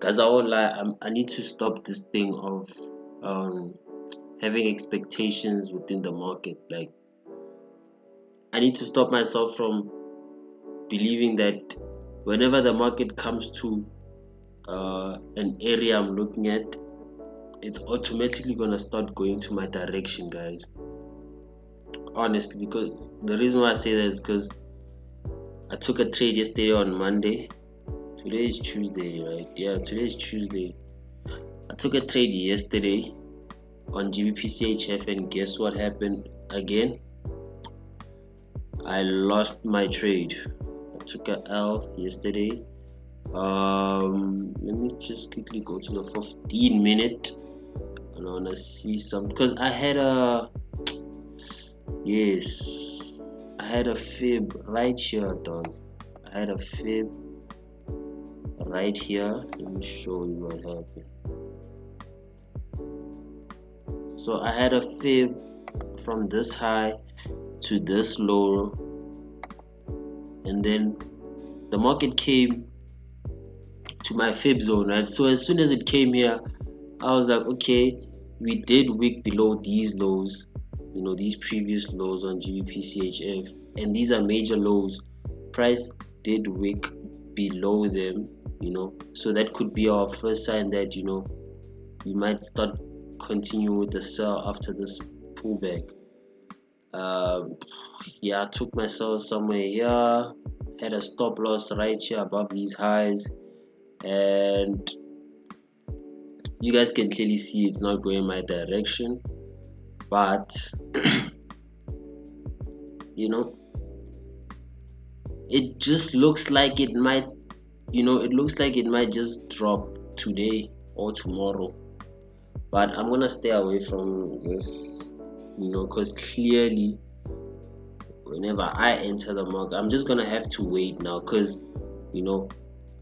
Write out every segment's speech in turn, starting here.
guys, I won't lie, I need to stop this thing of having expectations within the market. Like, I need to stop myself from believing that whenever the market comes to an area I'm looking at, it's automatically gonna start going to my direction, guys. Honestly, because the reason why I say that is because I took a trade yesterday on Monday. Today is Tuesday, right? Yeah, today is Tuesday. I took a trade yesterday on GBPCHF, and guess what happened again? I lost my trade. I took a L yesterday. Let me just quickly go to the 15-minute, and I wanna see some because I had a fib right here, dog. I had a fib right here. Let me show you what happened. So I had a fib from this high to this low, and then the market came to my fib zone, right? So as soon as it came here, I was like, okay, we did wick below these lows, these previous lows on GBPCHF, and these are major lows. Price did wick below them, so that could be our first sign that we might start continue with the sell after this pullback. I took myself somewhere here, had a stop loss right here above these highs, and you guys can clearly see it's not going my direction, but it just looks like it might just drop today or tomorrow. But I'm gonna stay away from this, because clearly whenever I enter the market, I'm just gonna have to wait now, because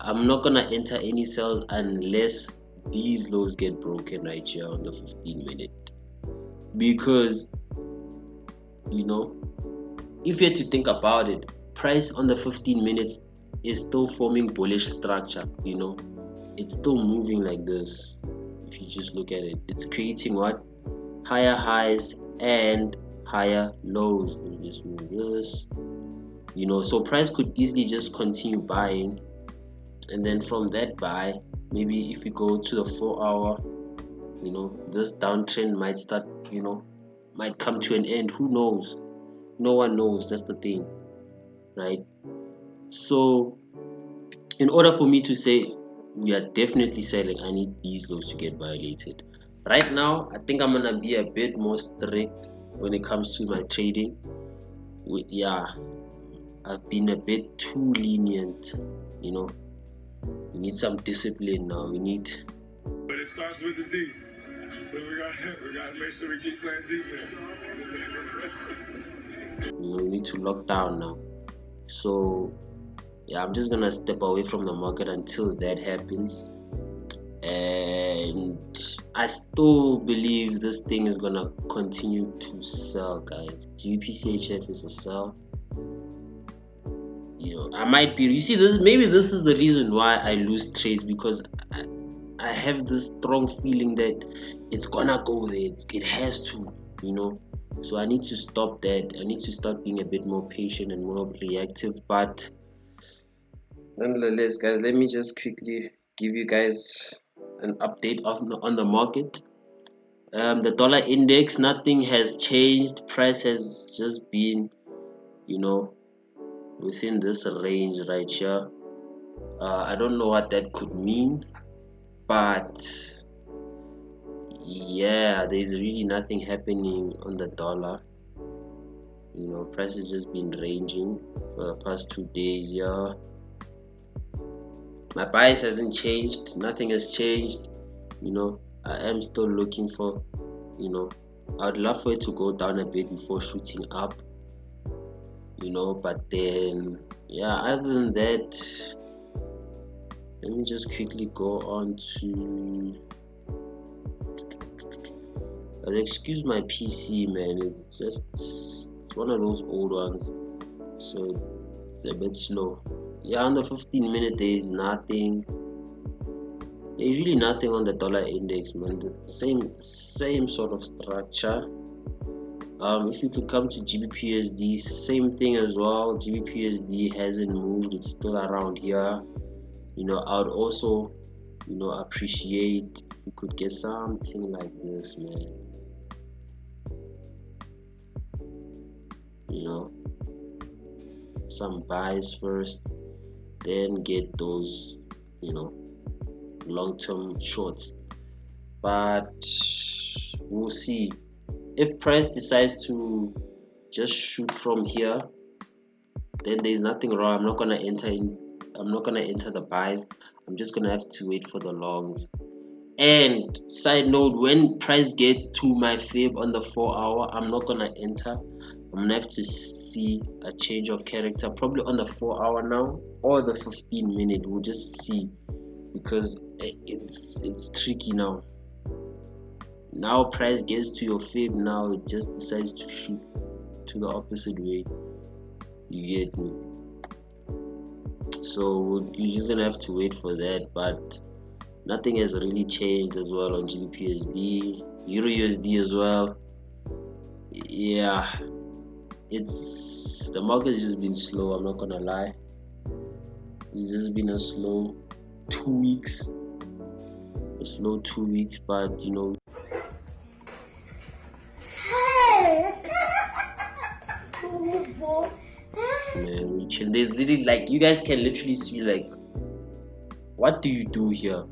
I'm not gonna enter any sales unless these lows get broken right here on the 15-minute, because if you had to think about it, price on the 15 minutes is still forming bullish structure. It's still moving like this. If you just look at it, it's creating what? Higher highs and higher lows. Let me just move this. So price could easily just continue buying, and then from that buy, maybe if we go to the 4-hour, this downtrend might start, might come to an end. Who knows? No one knows. That's the thing, right? So in order for me to say we are definitely selling, I need these lows to get violated. Right now, I think I'm gonna be a bit more strict when it comes to my trading. I've been a bit too lenient. We need some discipline now. But it starts with the D. So we gotta make sure we keep playing defense. We need to lock down now. So I'm just gonna step away from the market until that happens, and I still believe this thing is gonna continue to sell, guys. GBPCHF is a sell. I might be, you see, maybe this is the reason why I lose trades, because I have this strong feeling that it's gonna go there. It has to, so I need to stop that. I need to start being a bit more patient and more reactive. But nonetheless, guys, let me just quickly give you guys an update on the market. The dollar index, nothing has changed. Price has just been within this range right here. I don't know what that could mean, but there's really nothing happening on the dollar. Price has just been ranging for the past 2 days. My bias hasn't changed. Nothing has changed. I am still looking for, I'd love for it to go down a bit before shooting up, but then other than that, let me just quickly go on to, excuse my PC, man, it's one of those old ones, so it's a bit slow. On the 15-minute there is nothing. There's really nothing on the dollar index, man. The same sort of structure. If you could come to GBPUSD, same thing as well. GBPUSD hasn't moved, it's still around here. I would also appreciate if you could get something like this, man. Some buys first, then get those long-term shorts. But we'll see. If price decides to just shoot from here, then there's nothing wrong. I'm not gonna enter the buys. I'm just gonna have to wait for the longs. And side note, when price gets to my fib on the 4 hour, I'm not gonna enter. I'm gonna have to see a change of character, probably on the 4 hour now or the 15-minute. We'll just see, because it's tricky now. Now price gets to your fib, now it just decides to shoot to the opposite way. You get me? So you're just gonna have to wait for that. But nothing has really changed as well on GBPUSD, EURUSD as well. Yeah, the market's just been slow. I'm not gonna lie. It's just been a slow 2 weeks. But man, there's literally, like, you guys can literally see, like, what do you do here?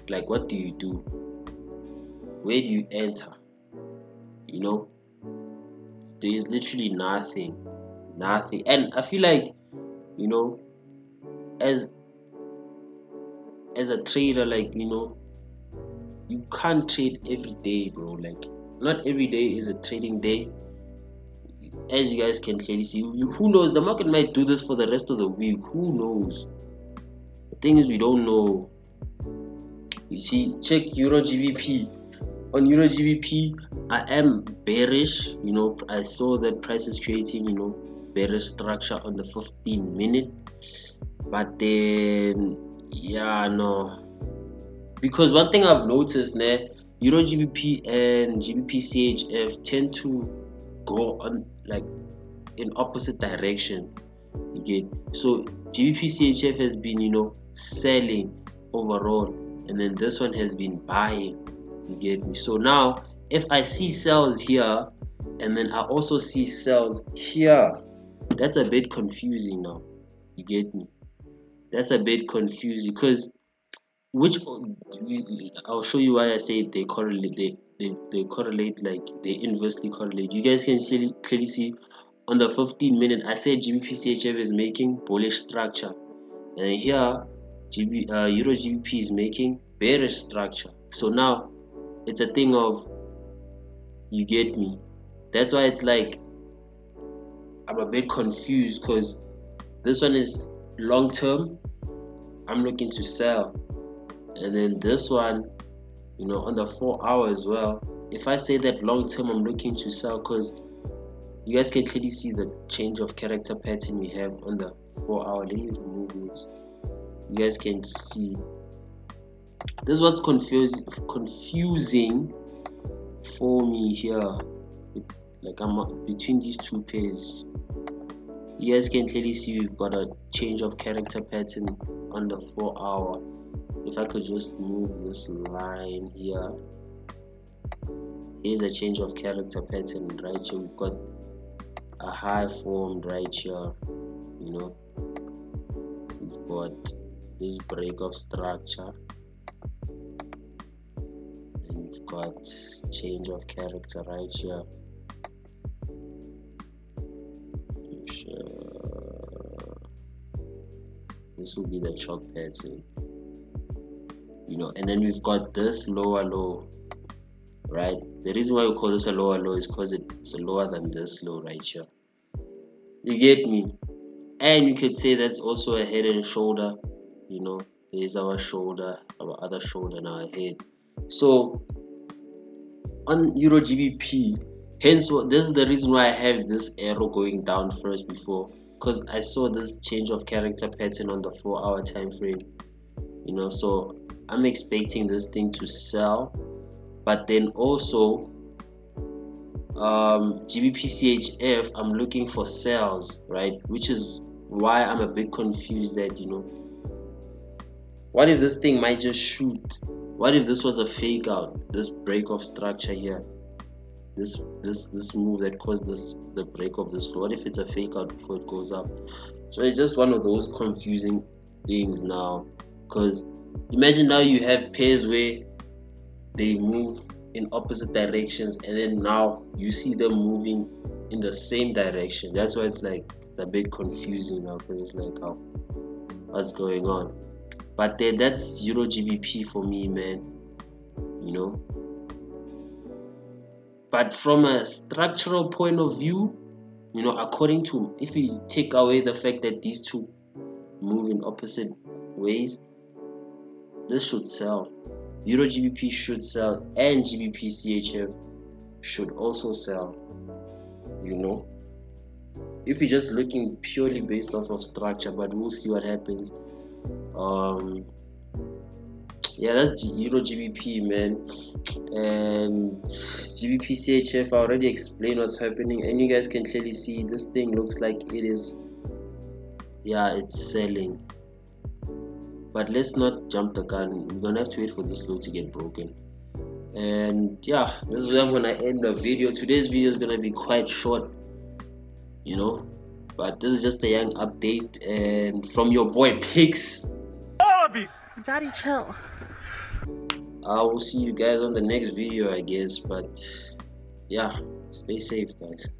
Like, what do you do? Where do you enter? There's literally nothing. And I feel like, as a trader, like, you can't trade every day, bro. Like, not every day is a trading day. As you guys can clearly see, who knows, the market might do this for the rest of the week. Who knows? The thing is, we don't know. You see, check Euro GBP. On Euro GBP, I am bearish. I saw that price is creating bearish structure on the 15-minute, but then no, because one thing I've noticed now, Euro GBP and GBP CHF tend to go on, like, in opposite directions. You get? So GBP CHF has been selling overall, and then this one has been buying. You get me? So now if I see sells here and then I also see sells here, that's a bit confusing now. You get me? That's a bit confusing, because I'll show you why I say they correlate. They correlate, like, they inversely correlate. You guys can clearly see on the 15-minute, I said GBP CHF is making bullish structure, and here Euro GBP is making bearish structure. So now it's a thing of, you get me? That's why it's like I'm a bit confused, because this one is long term, I'm looking to sell, and then this one, on the 4 hour as well, if I say that long term I'm looking to sell, because you guys can clearly see the change of character pattern we have on the 4 hour. Let me remove this. You guys can see this is what's confusing for me here. Like, I'm between these two pairs. You guys can clearly see we've got a change of character pattern on the 4 hour. If I could just move this line here, here's a change of character pattern right here. We've got a high formed right here. We've got this break of structure, and we've got change of character right here. This will be the chalk pattern, and then we've got this lower low, right? The reason why we call this a lower low is because it's lower than this low right here. You get me? And you could say that's also a head and shoulder. Here's our shoulder, our other shoulder, and our head. So on Euro GBP, hence this is the reason why I have this arrow going down first before, because I saw this change of character pattern on the 4 hour time frame. you know. So I'm expecting this thing to sell, but then also GBP-CHF, I'm looking for sales, right? Which is why I'm a bit confused that, you know, what if this thing might just shoot? What if this was a fake out, this break of structure here, this move that caused the break of this? What if it's a fake out before it goes up? So it's just one of those confusing things now, because imagine now you have pairs where they move in opposite directions, and then now you see them moving in the same direction. That's why it's like it's a bit confusing now, because it's like, oh, what's going on? But then that's Euro GBP for me, man, you know. But from a structural point of view, you know, according to, if we take away the fact that these two move in opposite ways, this should sell. Euro GBP should sell, and GBP CHF should also sell, you know, if you're just looking purely based off of structure. But we'll see what happens. Yeah, that's Euro GBP, man. And GBP CHF, I already explained what's happening, and you guys can clearly see this thing looks like it is, yeah, it's selling. But let's not jump the gun. We're gonna have to wait for this low to get broken. And yeah, this is where I'm gonna end the video. Today's video is gonna be quite short, you know, but this is just a young update, and from your boy Pix. Daddy, chill. I will see you guys on the next video, I guess. But yeah, stay safe, guys.